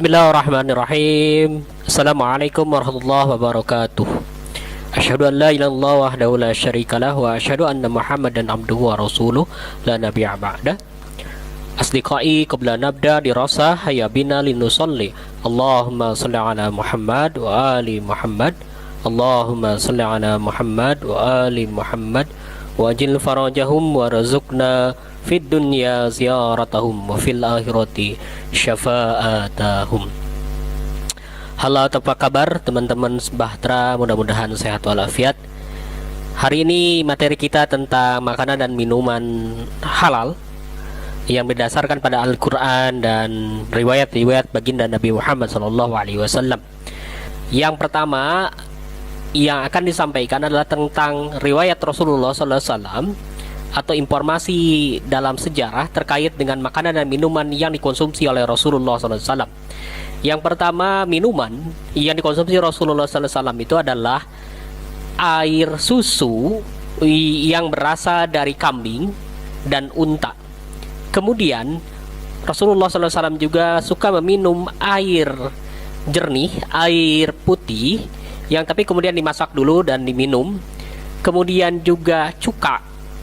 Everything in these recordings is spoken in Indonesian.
Bismillahirrahmanirrahim. Assalamualaikum warahmatullahi wabarakatuh. Asyhadu an la ilaha illallah wahdahu la syarikalah wa asyhadu anna Muhammadan abduhu wa rasuluh la nabiyya ba'da. Asdiqai qabla nabda dirasah hayya bina linusalli. Allahumma shalli ala Muhammad wa ali Muhammad. Allahumma shalli ala Muhammad wa ali Muhammad wa ajil farajahum wa razukna fid dunya ziyaratahum wa fil akhirati syafa'atahum. Halo, apa kabar teman-teman sejahtera, mudah-mudahan sehat walafiat. Hari ini materi kita tentang makanan dan minuman halal yang berdasarkan pada Al-Quran dan riwayat-riwayat baginda Nabi Muhammad SAW. Yang pertama yang akan disampaikan adalah tentang riwayat Rasulullah SAW atau informasi dalam sejarah terkait dengan makanan dan minuman yang dikonsumsi oleh Rasulullah SAW. Yang pertama, minuman yang dikonsumsi Rasulullah SAW itu adalah air susu yang berasal dari kambing dan unta. Kemudian Rasulullah SAW juga suka meminum air jernih, air putih yang tapi kemudian dimasak dulu dan diminum. Kemudian juga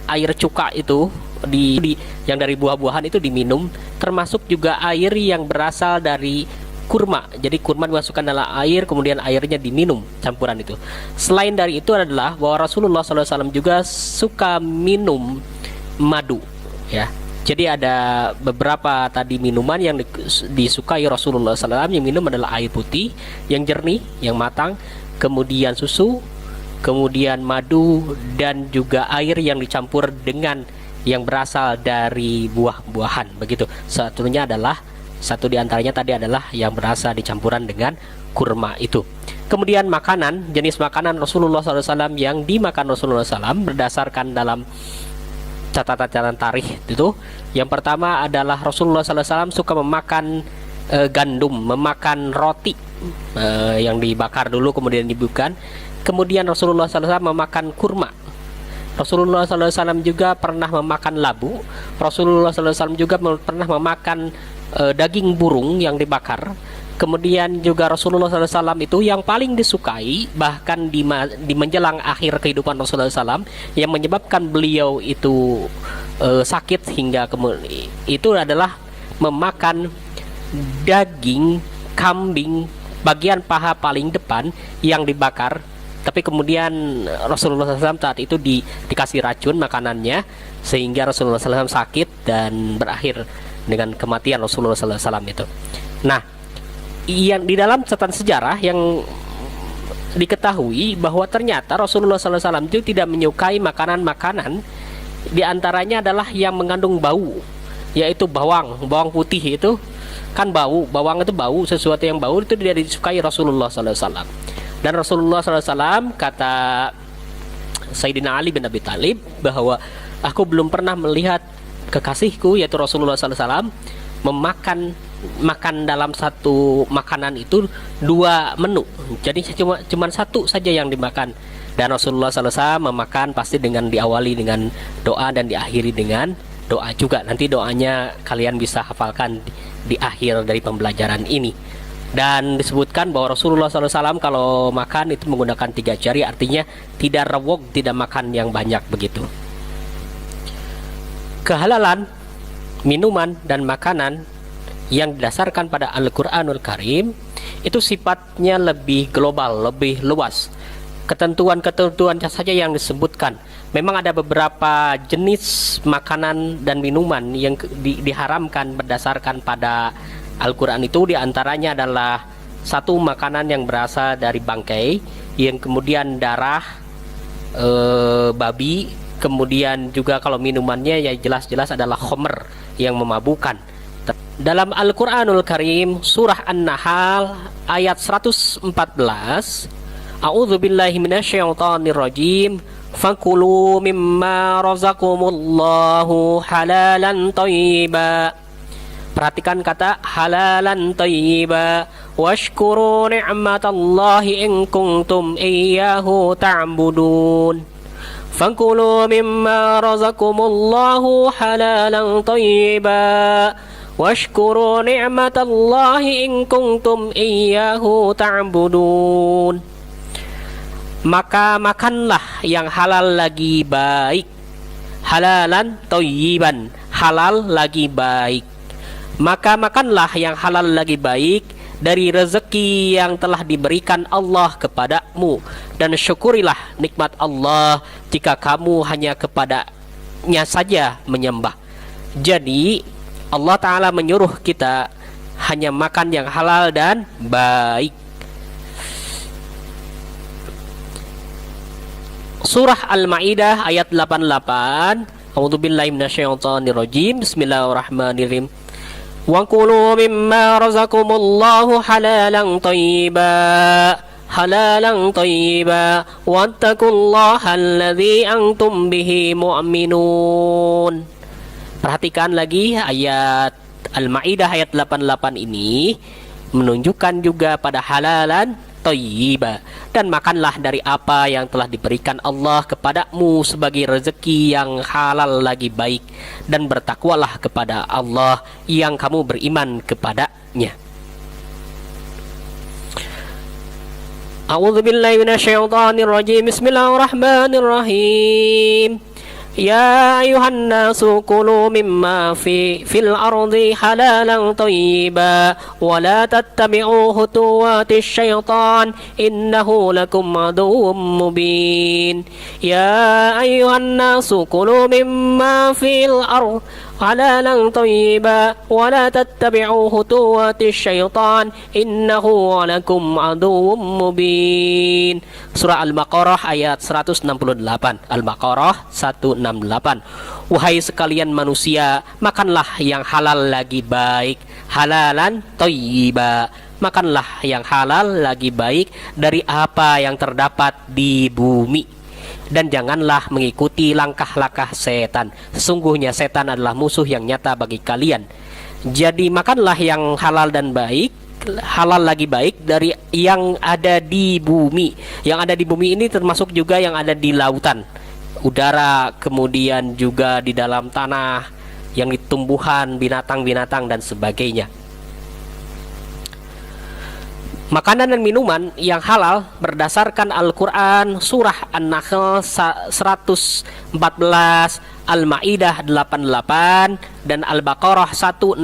air cuka itu yang dari buah-buahan itu diminum, termasuk juga air yang berasal dari kurma. Jadi kurma dimasukkan dalam air, kemudian airnya diminum, campuran itu. Selain dari itu adalah bahwa Rasulullah SAW juga suka minum madu, ya. Jadi ada beberapa tadi minuman yang disukai Rasulullah SAW. Yang minum adalah air putih yang jernih, yang matang, kemudian susu, kemudian madu, dan juga air yang dicampur dengan yang berasal dari buah-buahan. Begitu. Satu di antaranya tadi adalah yang berasal dicampuran dengan kurma itu. Kemudian makanan, jenis makanan Rasulullah SAW yang dimakan Rasulullah SAW berdasarkan dalam catatan tarikh itu. Yang pertama adalah Rasulullah SAW suka memakan gandum, memakan roti yang dibakar dulu kemudian dibuka. Kemudian Rasulullah SAW memakan kurma. Rasulullah SAW juga pernah memakan labu. Rasulullah SAW juga pernah memakan daging burung yang dibakar. Kemudian juga Rasulullah SAW itu yang paling disukai bahkan di menjelang akhir kehidupan Rasulullah SAW yang menyebabkan beliau itu sakit hingga itu adalah memakan daging kambing bagian paha paling depan yang dibakar. Tapi kemudian Rasulullah SAW saat itu dikasih racun makanannya sehingga Rasulullah SAW sakit dan berakhir dengan kematian Rasulullah SAW itu. Nah, yang di dalam catatan sejarah yang diketahui bahwa ternyata Rasulullah SAW itu tidak menyukai makanan-makanan, di antaranya adalah yang mengandung bau, yaitu bawang putih itu kan bawang itu bau, sesuatu yang bau itu tidak disukai Rasulullah SAW. Dan Rasulullah SAW kata Sayyidina Ali bin Abi Thalib bahwa aku belum pernah melihat kekasihku yaitu Rasulullah SAW makan dalam satu makanan itu dua menu. Jadi cuma satu saja yang dimakan. Dan Rasulullah SAW memakan pasti dengan diawali dengan doa dan diakhiri dengan doa juga. Nanti doanya kalian bisa hafalkan di akhir dari pembelajaran ini. Dan disebutkan bahwa Rasulullah SAW kalau makan itu menggunakan 3 jari, artinya tidak rewok, tidak makan yang banyak begitu. Kehalalan minuman dan makanan yang didasarkan pada Al-Quranul Karim itu sifatnya lebih global, lebih luas. Ketentuan-ketentuan saja yang disebutkan. Memang ada beberapa jenis makanan dan minuman yang diharamkan berdasarkan pada Al-Quran itu, diantaranya adalah satu makanan yang berasal dari bangkai, yang kemudian darah babi, kemudian juga kalau minumannya ya jelas-jelas adalah khamr yang memabukkan. Dalam Al-Quranul Karim surah An-Nahl ayat 114, A'udzubillahi minasyaitonirrajim, fakulu mimma razaqakumullahu halalan thayyiba. Perhatikan kata halalan thayyiba, washkuru ni'matallahi in kuntum iyyahu ta'budun. Fakulu mimma razaqakumullahu halalan thayyiba washkuru ni'matallahi in kuntum iyyahu ta'budun. Maka makanlah yang halal lagi baik, halalan thayyiban, halal lagi baik. Maka makanlah yang halal lagi baik dari rezeki yang telah diberikan Allah kepadamu, dan syukurilah nikmat Allah jika kamu hanya kepadanya saja menyembah. Jadi Allah Ta'ala menyuruh kita hanya makan yang halal dan baik. Surah Al-Ma'idah ayat 88. A'udzubillahi minasyaitonirrajim. Bismillahirrahmanirrahim. Wa kulu mimma razaqakumullahu halalan thayyiba wattaqullaha alladzi antum bihi mu'minun. Perhatikan lagi ayat Al-Ma'idah ayat 88 ini menunjukkan juga pada halalan thayyiba, dan makanlah dari apa yang telah diberikan Allah kepadamu sebagai rezeki yang halal lagi baik, dan bertakwalah kepada Allah yang kamu beriman kepadanya. A'udzubillahi minasyaitonirrajim. Bismillahirrahmanirrahim. Ya ayuhan nasu kulu mimma fil ardi halalan thayyiba wa la tattabi'u khutuwatis syaitan innahu lakum aduwwum mubin. Ya ayuhan nasu kulu mimma fil ardi halalan thayyiba wa la tattabi'u khutuwatis syaitan innahu lakum aduwwum mubin. Surah Al-Baqarah ayat 168. Al-Baqarah 168. Wahai sekalian manusia, makanlah yang halal lagi baik, halalan thayyiba. Makanlah yang halal lagi baik dari apa yang terdapat di bumi, dan janganlah mengikuti langkah-langkah setan. Sesungguhnya setan adalah musuh yang nyata bagi kalian. Jadi makanlah yang halal dan baik, halal lagi baik dari yang ada di bumi. Yang ada di bumi ini termasuk juga yang ada di lautan, udara, kemudian juga di dalam tanah, yang di tumbuhan, binatang-binatang dan sebagainya. Makanan dan minuman yang halal berdasarkan Al-Quran surah An-Nahl 114, Al-Ma'idah 88, dan Al-Baqarah 168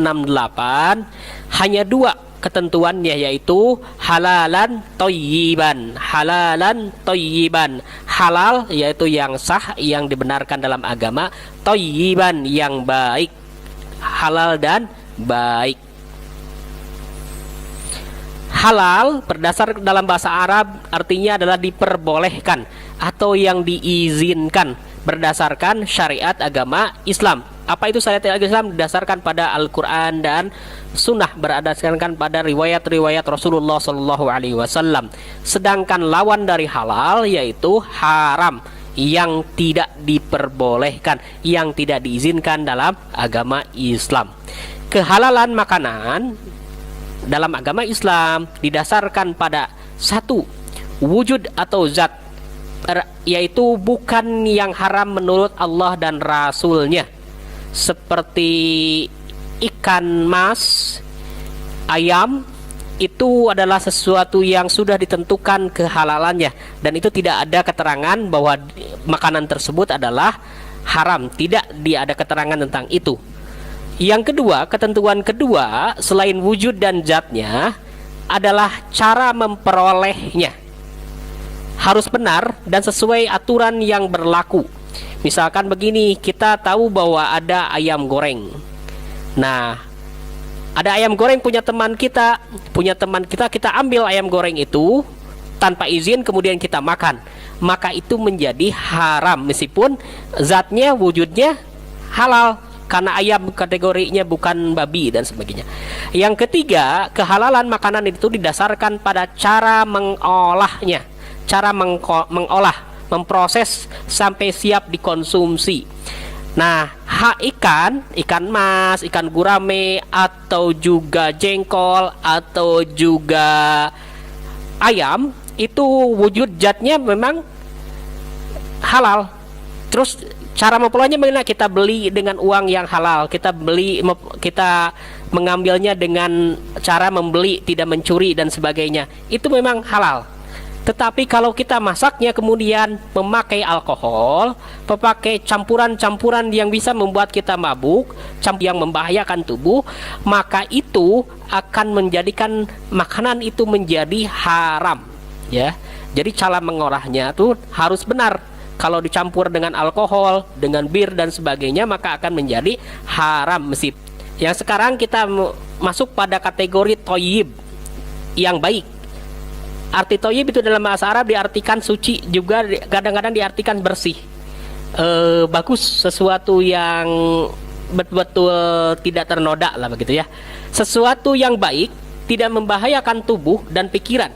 hanya dua ketentuannya, yaitu halalan thayyiban. Halalan thayyiban, halal yaitu yang sah, yang dibenarkan dalam agama, thayyiban yang baik, halal dan baik. Halal berdasar dalam bahasa Arab artinya adalah diperbolehkan atau yang diizinkan berdasarkan syariat agama Islam. Apa itu syariat agama Islam? Berdasarkan pada Al-Quran dan Sunnah, berdasarkan pada riwayat-riwayat Rasulullah SAW. Sedangkan lawan dari halal yaitu haram, yang tidak diperbolehkan, yang tidak diizinkan dalam agama Islam. Kehalalan makanan dalam agama Islam didasarkan pada satu, wujud atau zat, yaitu bukan yang haram menurut Allah dan Rasulnya, seperti ikan mas, ayam, itu adalah sesuatu yang sudah ditentukan kehalalannya, dan itu tidak ada keterangan bahwa makanan tersebut adalah haram, tidak ada keterangan tentang itu. Yang kedua, ketentuan kedua selain wujud dan zatnya adalah cara memperolehnya. Harus benar dan sesuai aturan yang berlaku. Misalkan begini, kita tahu bahwa ada ayam goreng. Nah, ada ayam goreng punya teman kita, kita ambil ayam goreng itu tanpa izin kemudian kita makan. Maka itu menjadi haram meskipun zatnya, wujudnya halal, karena ayam kategorinya bukan babi dan sebagainya. Yang ketiga, kehalalan makanan itu didasarkan pada cara mengolahnya, cara mengolah, memproses sampai siap dikonsumsi. Nah, ikan mas, ikan gurame, atau juga jengkol, atau juga ayam, itu wujud zatnya memang halal. Terus Cara memperolehnya bagaimana? Kita beli dengan uang yang halal, kita mengambilnya dengan cara membeli, tidak mencuri dan sebagainya. Itu memang halal. Tetapi kalau kita masaknya kemudian memakai alkohol, memakai campuran-campuran yang bisa membuat kita mabuk, yang membahayakan tubuh, maka itu akan menjadikan makanan itu menjadi haram, ya. Jadi cara mengolahnya tuh harus benar. Kalau dicampur dengan alkohol, dengan bir dan sebagainya, maka akan menjadi haram meskipun. Yang sekarang kita masuk pada kategori toyib, yang baik. Arti toyib itu dalam bahasa Arab diartikan suci, juga kadang-kadang diartikan bersih, bagus, sesuatu yang betul-betul tidak ternoda lah begitu ya. Sesuatu yang baik, tidak membahayakan tubuh dan pikiran.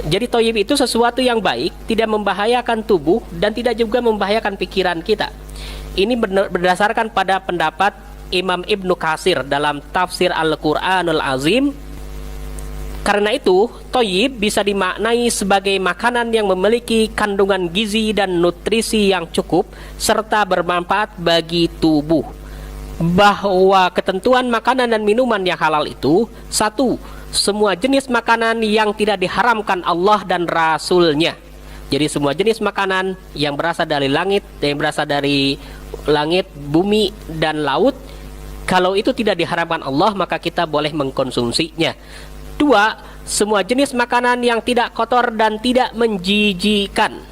Jadi toyib itu sesuatu yang baik, tidak membahayakan tubuh dan tidak juga membahayakan pikiran kita. Ini berdasarkan pada pendapat Imam Ibnu Katsir dalam tafsir Al-Quranul Azim. Karena itu, toyib bisa dimaknai sebagai makanan yang memiliki kandungan gizi dan nutrisi yang cukup serta bermanfaat bagi tubuh. Bahwa ketentuan makanan dan minuman yang halal itu: 1. Semua jenis makanan yang tidak diharamkan Allah dan Rasul-Nya. Jadi semua jenis makanan yang berasal dari langit, bumi, dan laut, kalau itu tidak diharamkan Allah, maka kita boleh mengkonsumsinya. 2. Semua jenis makanan yang tidak kotor dan tidak menjijikan.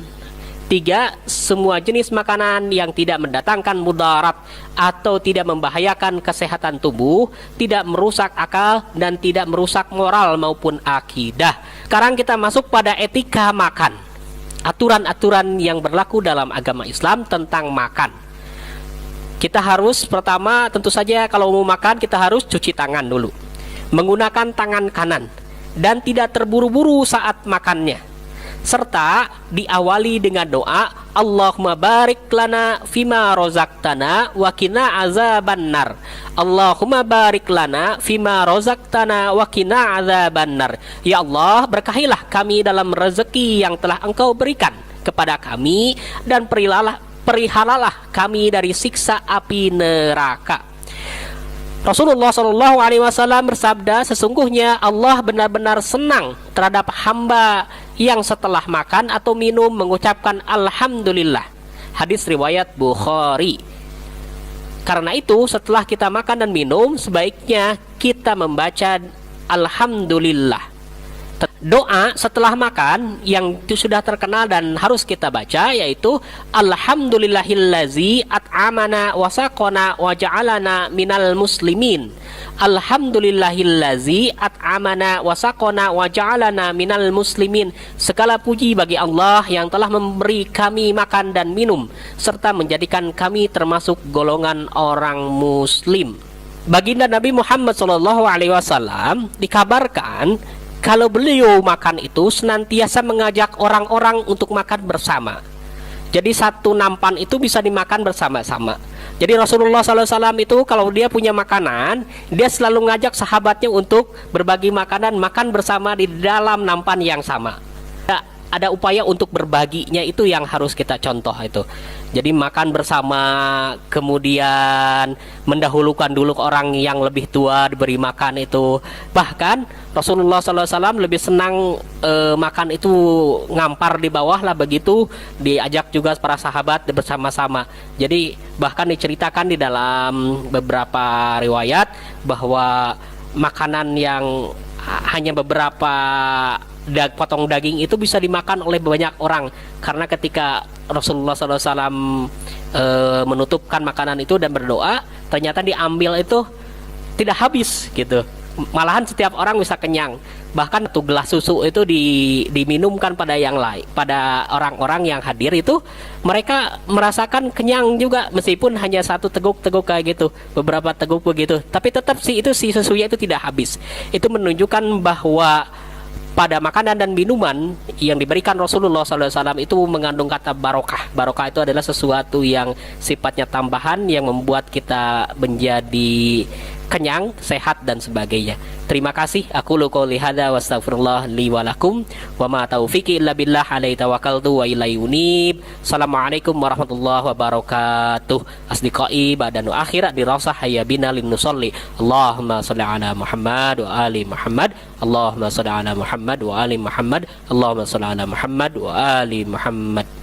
3. Semua jenis makanan yang tidak mendatangkan mudarat atau tidak membahayakan kesehatan tubuh, tidak merusak akal dan tidak merusak moral maupun akidah. Sekarang kita masuk pada etika makan. Aturan-aturan yang berlaku dalam agama Islam tentang makan. Kita harus pertama tentu saja kalau mau makan kita harus cuci tangan dulu. Menggunakan tangan kanan dan tidak terburu-buru saat makannya. Serta diawali dengan doa, Allahumma barik lana fima rozaqtana wa qina azabannar. Allahumma barik lana fima rozaqtana wa qina azabannar. Ya Allah, berkahilah kami dalam rezeki yang telah Engkau berikan kepada kami dan perihalalah kami dari siksa api neraka. Rasulullah SAW bersabda, sesungguhnya Allah benar-benar senang terhadap hamba yang setelah makan atau minum mengucapkan Alhamdulillah. Hadis riwayat Bukhari. Karena itu setelah kita makan dan minum, sebaiknya kita membaca Alhamdulillah. Doa setelah makan yang itu sudah terkenal dan harus kita baca, yaitu Alhamdulillahillazi at'amana wa saqana wa ja'alana minal muslimin. Alhamdulillahillazi at'amana wa saqana wa ja'alana minal muslimin. Segala puji bagi Allah yang telah memberi kami makan dan minum serta menjadikan kami termasuk golongan orang muslim. Baginda Nabi Muhammad SAW dikabarkan kalau beliau makan itu senantiasa mengajak orang-orang untuk makan bersama. Jadi satu nampan itu bisa dimakan bersama-sama. Jadi Rasulullah SAW itu kalau dia punya makanan, dia selalu ngajak sahabatnya untuk berbagi makanan, makan bersama di dalam nampan yang sama. Ada upaya untuk berbaginya, itu yang harus kita contoh itu. Jadi makan bersama, kemudian mendahulukan dulu orang yang lebih tua diberi makan itu. Bahkan Rasulullah SAW lebih senang makan itu ngampar di bawah lah begitu, diajak juga para sahabat bersama-sama. Jadi bahkan diceritakan di dalam beberapa riwayat bahwa makanan yang hanya beberapa potong daging itu bisa dimakan oleh banyak orang, karena ketika Rasulullah SAW menutupkan makanan itu dan berdoa, ternyata diambil itu tidak habis gitu, malahan setiap orang bisa kenyang. Bahkan satu gelas susu itu diminumkan pada yang lain, pada orang-orang yang hadir itu, mereka merasakan kenyang juga meskipun hanya satu teguk-teguk kayak gitu, beberapa teguk begitu, tapi tetap si susunya itu tidak habis. Itu menunjukkan bahwa pada makanan dan minuman yang diberikan Rasulullah SAW itu mengandung kata barokah. Barokah itu adalah sesuatu yang sifatnya tambahan yang membuat kita menjadi kenyang, sehat dan sebagainya. Terima kasih. Aku qouli hadza wa astaghfirullah li wa lakum wa ma taufiqi illa billah alaihi tawakkaltu wa ilaihi unib. Assalamualaikum warahmatullahi wabarakatuh. Asdiqai badanu akhirat dirasah hayya bina lin nusalli. Allahumma shalli ala Muhammad wa ali Muhammad. Allahumma shalli ala Muhammad wa ali Muhammad. Allahumma shalli ala Muhammad wa ali Muhammad.